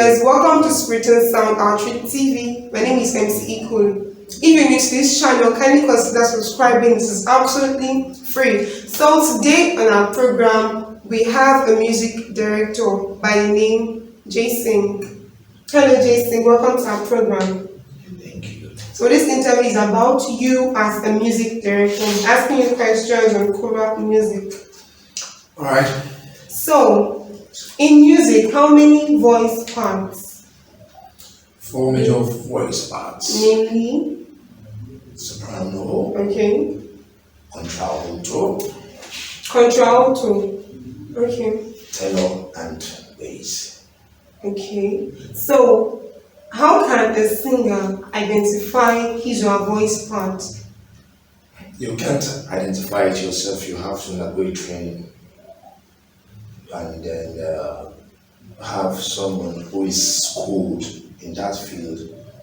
viewers, welcome to Spiritans Sound Outreach TV. My name is MC Equal. If you're new to this channel, kindly consider subscribing. This is absolutely free. So today on our program, we have a music director by the name Jason. Hello Jason, welcome to our program. Thank you. So this interview is about you as a music director, asking you questions on choral music. Alright. So, in music, how many voice parts? 4 major voice parts. Namely? Soprano, Okay. contralto, Contralto. Okay. tenor, and bass. Okay. So, how can a singer identify his or her voice part? You can't identify it yourself, you have to undergo training and then have someone who is schooled in that field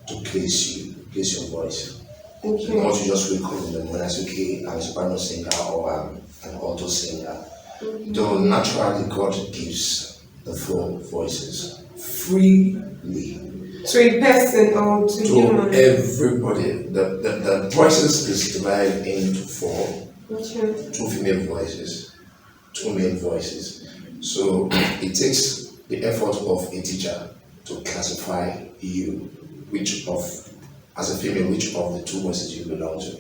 to place your voice. Okay. Not to just wake up in the morning and say, okay, I'm a soprano singer or I'm an alto singer. Though naturally God gives the 4 voices freely To a person or to to human? everybody. The voices is divided into 4. Okay. 2 female voices, 2 male voices. So it takes the effort of a teacher to classify you, as a female, which of the 2 voices you belong to,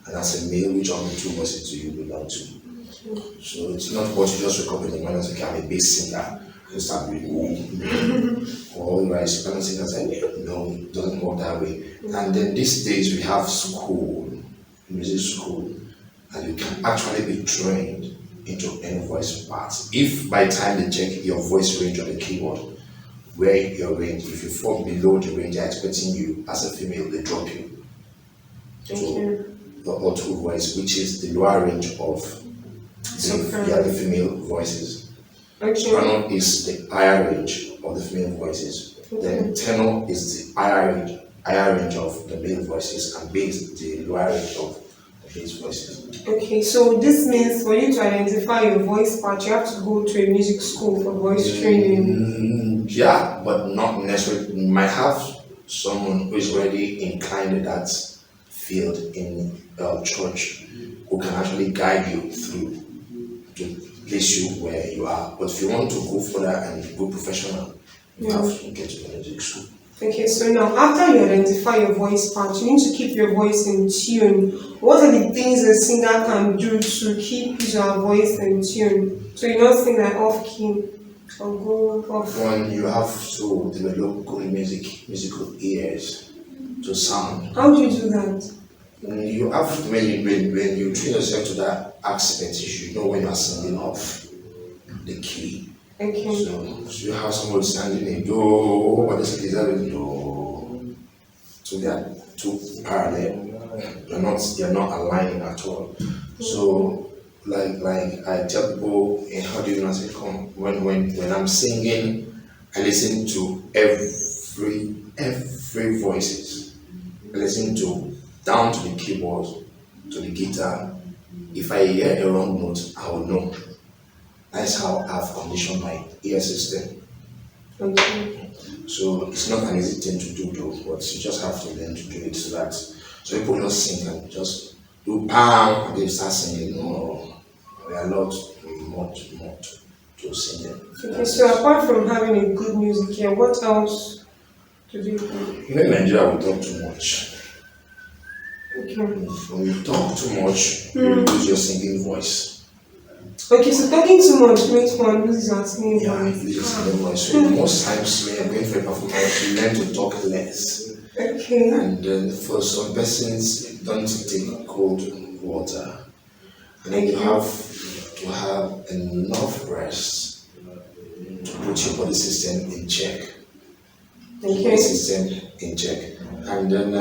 and as a male, which of the 2 voices do you belong to. So it's not what you just wake up in the morning and say, okay, I'm a bass singer, you start with or you are a soprano singer and say, no, it doesn't work that way. And then these days we have school, music school, and you can actually be trained into any voice parts. If by the time they check your voice range on the keyboard, where your range, if you fall below the range, they're expecting you as a female, they drop you to the alto voice, which is the lower range of the female voices. Soprano is the higher range of the female voices. Then tenor is the higher range of the male voices, and bass the lower range of the bass voices. Okay, so this means for you to identify your voice part, you have to go to a music school for voice training. Yeah, but not necessarily. You might have someone who is already inclined in that field in church who can actually guide you through to place you where you are. But if you want to go further and go professional, you have to get to the music school. Okay, so now after you identify your voice part, you need to keep your voice in tune. What are the things a singer can do to keep his or her voice in tune? So you not sing like off key or go off. One, you have to develop good musical ears to sound. How do you do that? You have to, when you train yourself to that accent issue, you know when you are singing off the key. Okay. So you have someone standing in do, but this is do. So they are 2 parallel. You're not aligning at all. So like I tell people in how do you know, I say, come when I'm singing, I listen to every voices. I listen to down to the keyboard, to the guitar. If I hear a wrong note, I will know. That's how I've conditioned my ear system. Okay. So it's not an easy thing to do though, but you just have to learn to do it so that so people just sing and just do bam and they start singing. No, we are allowed more to sing them. Okay, so apart from having a good music here, what else do you do? You know, in Nigeria we talk too much. Okay. When you talk too much, you lose your singing voice. Okay, so talking too much makes one lose your singing Yeah, you voice. lose your singing voice. So most times when you're going for a performance, you learn to talk less. Okay. And then for some persons, don't take cold water. And then you have to have enough rest to put your body system in check. Okay. System in check. And then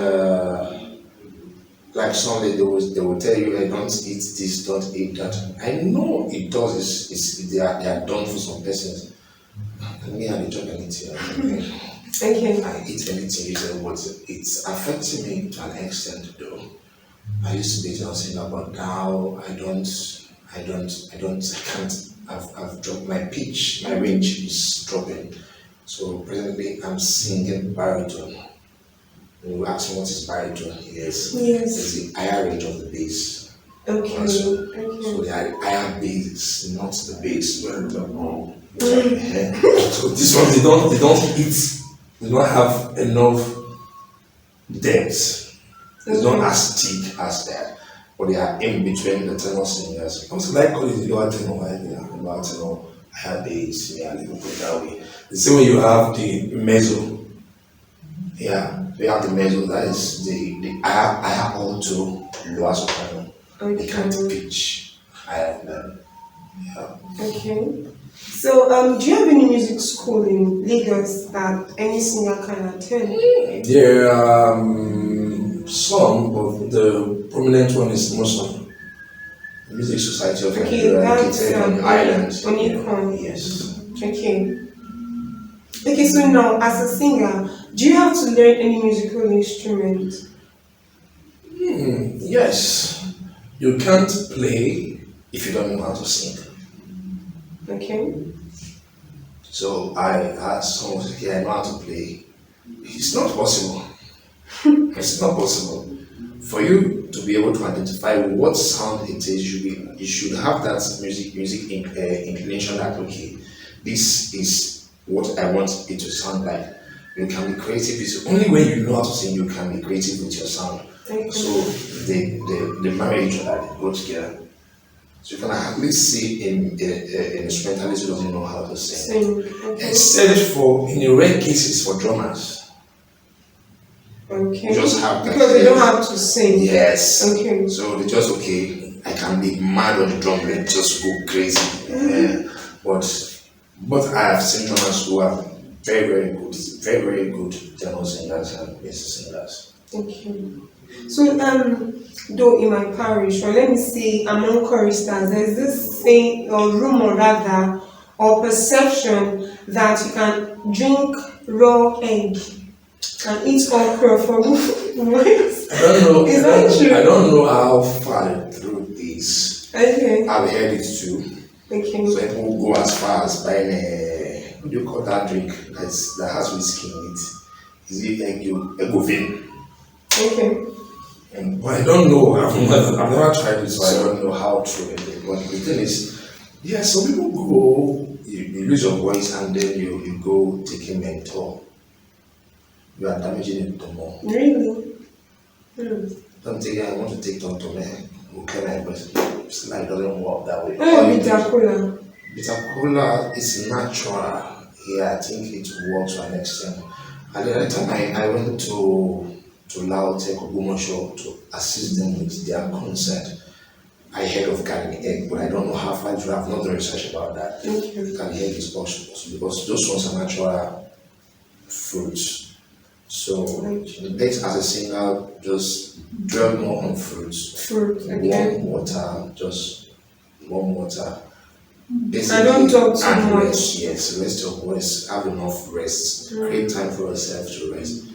like Sunday, they will tell you, hey, don't eat this, don't eat that. I know it does. They are done for some persons. Me, I don't drink anything. Okay. I eat anything, but it's affecting me to an extent, though. I used to be a singer, but now I can't. I've dropped my pitch, my range is dropping. So presently I'm singing baritone. When you ask me what is baritone, yes, Yes. it's the higher range of the bass. Okay. So, so Okay. the higher bass, not the bass where the Mm. So this one they don't hit, they don't have enough depth. It's not Okay. as thick as that, but they are in between the tenor singers. I was like calling the lower tenor, lower tenor, higher bass, yeah, you can put it that way. The same way you have the mezzo, yeah, we have the mezzo, that is I have alto, lower soprano. They can't Okay. pitch higher than, yeah. Okay. So, do you have any music school in Lagos that any singer can attend? There are some, but the prominent one is Muslim. The Music Society of Okay, Nigeria, that's located on the island. Onikon. Yes. Okay. Okay, so now as a singer, do you have to learn any musical instrument? Yes. You can't play if you don't know how to sing. Okay. So I asked someone, yeah, I know how to play. It's not possible. It's not possible. For you to be able to identify what sound it is, you should have that inclination that okay, this is what I want it to sound like. You can be creative. It's only when you know how to sing you can be creative with your sound. So Okay. they marry each other, they go together. So you can at least see in instrumentalist who doesn't know how to sing. Sing. Okay. Except for in the rare cases for drummers. Okay. You just have that. Because they don't have to sing. Yes. Okay. So they just okay. I can be mad on the drum and just go crazy. But I have seen drummers who are very very good tenor singers and bass singers. Okay. So though in my parish, or let me say among choristers, there's this saying or rumor rather or perception that you can drink raw egg and eat okra for what? I don't know. Is that true? I don't know how far the truth is. Okay. I've heard it too. Okay. So people go as far as buying a what do you call that drink that has whiskey in it? Is it egovin? Okay. But I don't know. I've never tried it, so I don't know how true it is. But the thing is, yeah, some people go, you lose your voice and then you go taking mentor. You are damaging it the more. Really? Hmm. Don't take it, I want to take Tom man. Okay, but it's like it doesn't work that way. Oh, bitter cola. Bitter cola is natural. Yeah, I think it works to an extent. And the other time I went to Lautech Ogumosho to assist them with their concert. I heard of carrying egg, but I don't know how far. I have not done research about that. Okay. Carrying egg is possible because those ones are natural fruits. So let's as a singer just dwell more on fruits. Fruit. Okay. Warm water. I don't talk too And much. rest, yes, rest your voice, have enough rest, create time for yourself to rest.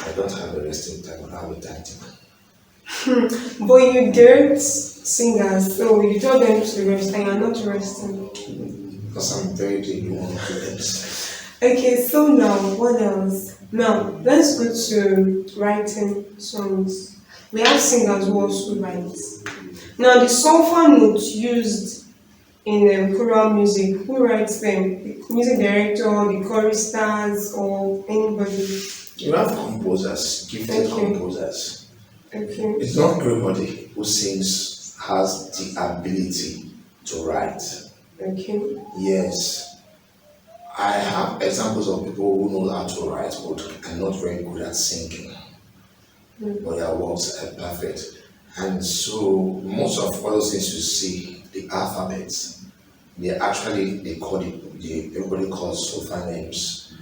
I don't have a resting time, I have a time to. But you dirt singers, so you tell them to rest and you're not resting. Because I'm very big on rest. Okay, so now what else? Now let's go to writing songs. We have singers who also write. Now the sulfur notes used in choral music, who writes them? The music director, the choristers, or anybody? You have composers, gifted Okay. composers. Okay. It's not everybody who sings has the ability to write. Okay. Yes, I have examples of people who know how to write but are not very good at singing, but their works are perfect. And so most of all those things you see, the alphabets, they call everybody calls sofa names.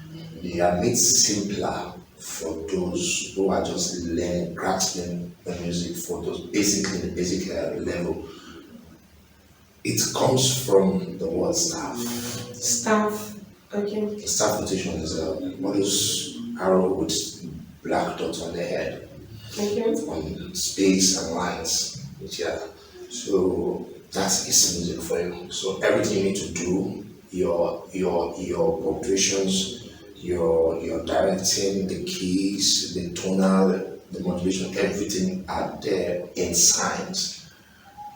They are made simpler for those who are just learning, grasping the music for those the basic level. It comes from the word staff. Staff. Okay. Staff notation is one of those arrow with black dots on the head, Okay. on space and lines. Yeah. So that is music for you. So everything you need to do, your punctuations, you're directing the keys, the tonal, the modulation, everything are there in signs.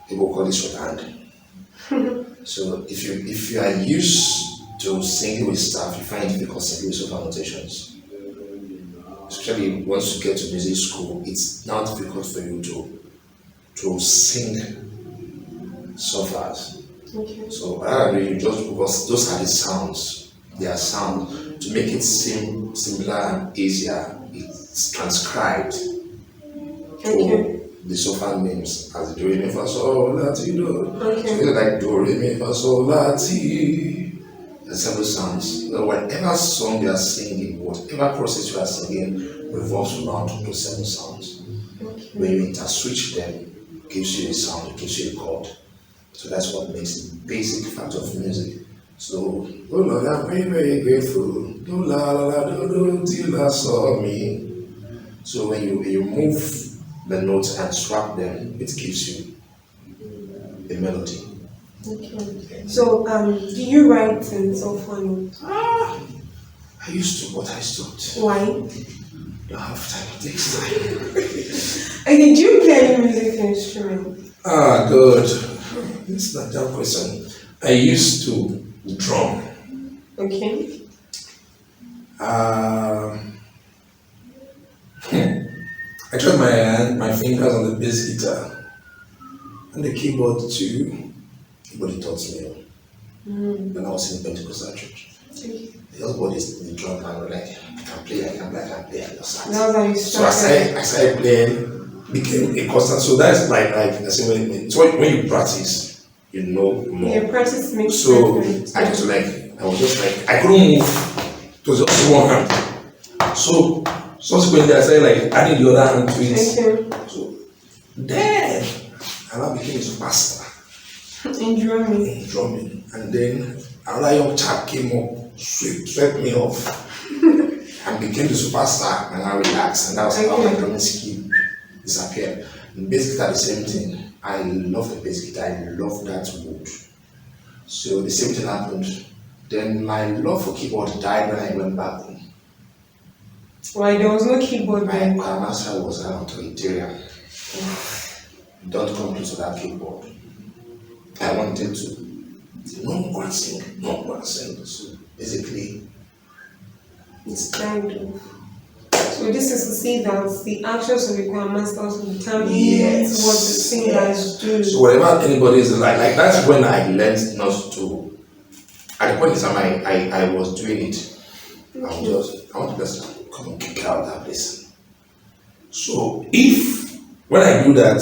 People call it shorthand. So if you are used to singing with staff, you find it difficult singing with sofa notations. Especially once you get to music school, it's now difficult for you to sing sophas. Okay. So you just, because those are the sounds, they are sound. To make it seem simpler and easier, it's transcribed Okay. to the sofa names as do re mi fa sol la ti do. Okay. So it's like do re mi fa sol la ti. The several sounds. So whatever song you are singing, whatever process you are singing, revolves around those seven sounds. Okay. When you interswitch them, it gives you a sound, it gives you a chord. So that's what makes the basic factor of music. So, oh Lord, I'm very, very grateful. Do la la la do till la saw me. So when you move the notes and swap them, it gives you a melody. Okay. So, do you write things so funny? I used to, but I stopped. Why? Don't have time, it takes time. Okay, do you play any music instrument? Good. It's not that question. I used to drum. Okay. I tried my fingers on the bass guitar and the keyboard too. Nobody taught me when I was in the Pentecostal church. Okay. They just bought the drum and were like, I can play, I can play, I can play. I just sat. That was how you So I started. started playing, became a constant. So that's like I say when you practice, you know more. Yeah, practice makes So perfect. I was just like I couldn't move. It was just one hand. So subsequently I started like adding the other hand to it. Okay. So then I now became a superstar In drumming. in drumming. And then another young chap came up, swept me off, and became the superstar. And I relaxed, and that was how my drumming skill disappeared. And bass guitar, the same thing. I love the bass guitar. I love that mood. So the same thing happened. Then my love for keyboard died when I went back home. Why there was no keyboard My then? master was an authoritarian. Don't come close to that keyboard. I wanted to. No one sing, no one sing. So basically, It's kind of. So this is to say that the actions of the choir masters will determine yes, what the singers do. So whatever anybody is like that's when I learned not to. At the point in time I was doing it. I want to just come and kick out that place. So when I do that,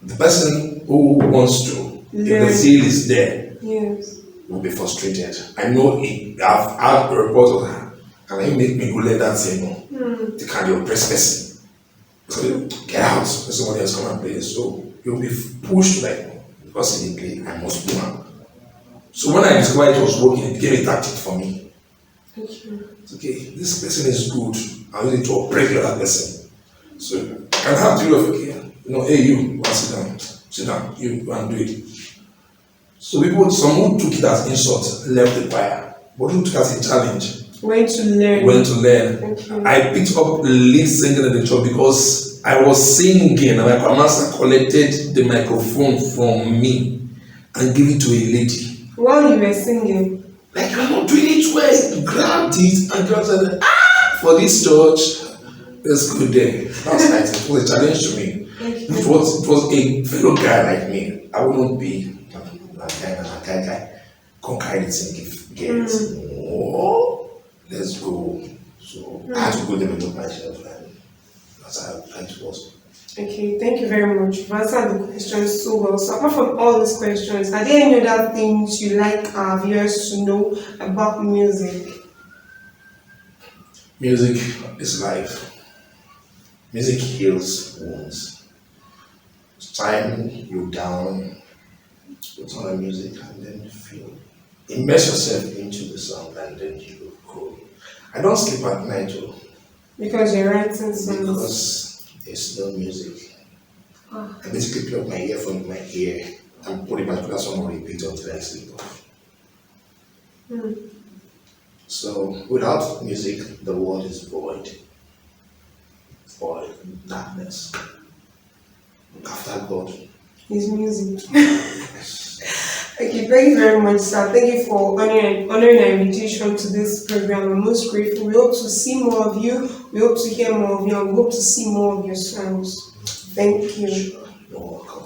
the person who wants to, if the zeal is there, Yes. will be frustrated. I know I've had a report of her, and he make me go let that thing go. They can be oppressed person. So get out, let somebody else come and play. So you'll be pushed like, because he didn't play, I must do one. So when I discovered it was working, it became a tactic for me. Okay, this person is good. I need to oppress the other person. So I can have theory of okay, hey you, go and sit down, you go and do it. So some who took it as insult left the choir, but who took it as a challenge When to learn. Okay. I picked up lead singing in the church because I was singing and my choir master collected the microphone from me and gave it to a lady. While you were singing. Like I'm not doing it well. Grabbed it and said, for this church, let's go there. That's right. It was a challenge to me. Okay. It was a fellow guy like me. I wouldn't be a guy. Can't carry the thing, get it. No, let's go. So I had to go develop myself, and that's how it was. Okay, thank you very much. You've answered the questions so well. So apart from all these questions, are there any other things you like our viewers to know about music? Music is life. Music heals wounds. It's time you down, put on the music and then feel. Immerse yourself into the song and then you go. I don't sleep at night though. Because you're writing songs. Because there's no music. I basically plug my earphone in my ear and put a particular song on repeat until I sleep off. So without music, the world is void, darkness. After God. His music. Okay, thank you very much, sir. Thank you for honoring our invitation to this program. I'm most grateful. We hope to see more of you. We hope to hear more of you. And we hope to see more of your songs. Thank you. Sure. You're welcome.